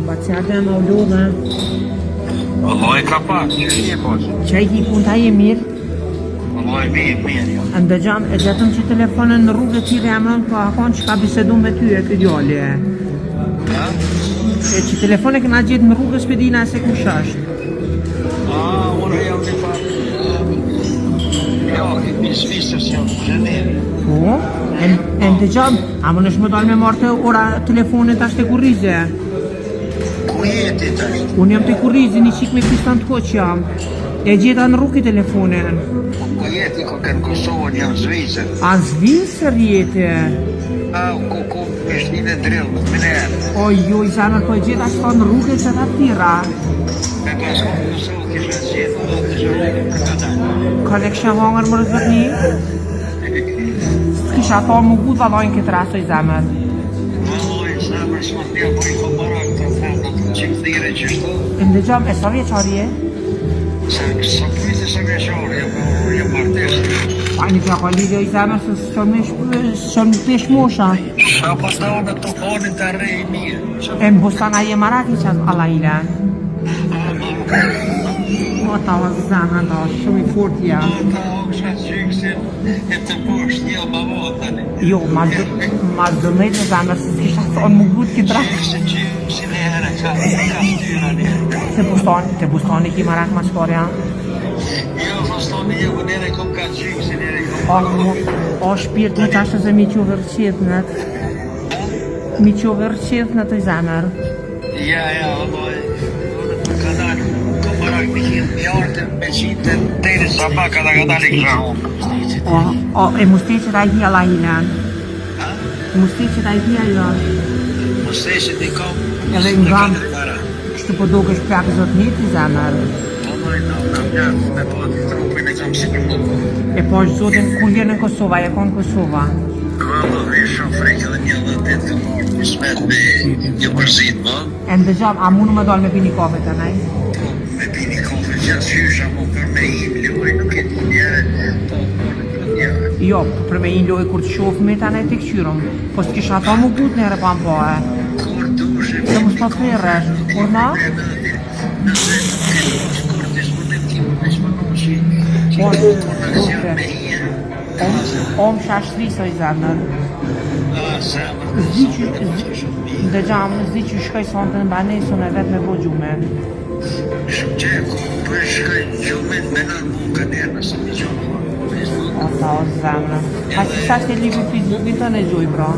Baciata më u ludhe. Vallaj ka pak, që një posh? Që i pun ta je mirë? Vallaj mirë, jo. Ndëgjam, e gjetëm që telefonën në rrugë ti dhe emrën, po akon që ka bisedu me ty e këtë djali e. Ha? E që telefonë e këna gjetë në rrugës për dina se kush është. Unë jam të parë. Jo, këtë bisvisës jam të gjeneri. Po? E ndëgjam, a më nëshme dalë me marrë të ora telefonit ashtë të kurrize? Ku jeti të ashtë? Unë jam të kurrizi, një qik me kistan të koqë jam. E gjeta në rrugë i telefonin. Ku jeti, ku kënë Kosovën, jam Zvicër. A Zvicër jeti? Ku është një në drillë, më nërë. Oj, zanër, po e gjeta ashtë në rrugë e që ta tira. Me pas ku Kosovë kisha qetë, të zhërë për këta. Ka le kësha hangër më rëzëtni? Kisha ta më gutë valojnë këtë rasoj zemër. Vallaj, zemër, s'ma t'ja bëj komparak të thëmë, të qikë thire qështu. E ndëgjam, e sa vjeqari e? Sa përvite sa veqare, jam martesë. A një ka ka lidhjo i zemër se së në pesh mosha. Sa pas të onë të konin të rej mirë. E më bustana je maraki që alla ila. O ta o zemër, ta o shumë i fort ja. Ta o kësha qyksin e të poshtë një ma votën. Jo, ma dëmejt e zemër se s'kisha thonë më gutë këtë rakë. Qyksin e herë ka shtyra një. Te bustani ki marak ma shpar ja. Jo, fastoni jo, nere kom ka qyksin, nere kom. O shpirt me qashtë se mi që vërqitnët. Mi që vërqitnët e zemër. Ja, alloj. Ka dalë, kom marak me hitë mjartën, me qitën, deri sa ma ka dalë i kësha unë. E musteqet a i hja la hilen. Musteqet a i hja jo. Musteqet i kom. Edhe në gamë. Kështu po do kështë pjakë zotnit i zemër. Alloj, në mjartë me po të trupin e kam si për mu. E po është zotin kur vjen në Kosova, e konë Kosova. Valla, vjen shumë frejkë dhe një dhe të të mërë, një smet me një përzit, ma. E ndëgjam, a munu me dalë me pini kafe të nej? Me pini kafe gjatë qysha, mo për me im loj, nuk e të njëre, po për njëre. Jo, për me i loj kur të shofë me të nej të këqyrëm. Po s'kisha tha mu gut nere pa më po e. Kur dushim, Se mu s'pa të fejrësh, kur na? nëse nuk e dush, kur të shmëndim ti më në shmënoshi, që Po, kur në këzjam me hirë. Om shashtriso i zemër. Zemër, Ndëgjam, zi që shkoj sonte në banesun e vetë me bo gjume. shumë qeku, për shkaj gjumin me nërë buka nërë, nëse një gjumë. O ta o zemër. A që sa shte ligu Facebookin të në gjuj, bro?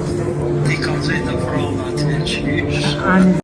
Ti ka zëjtë të vrona të në qysh.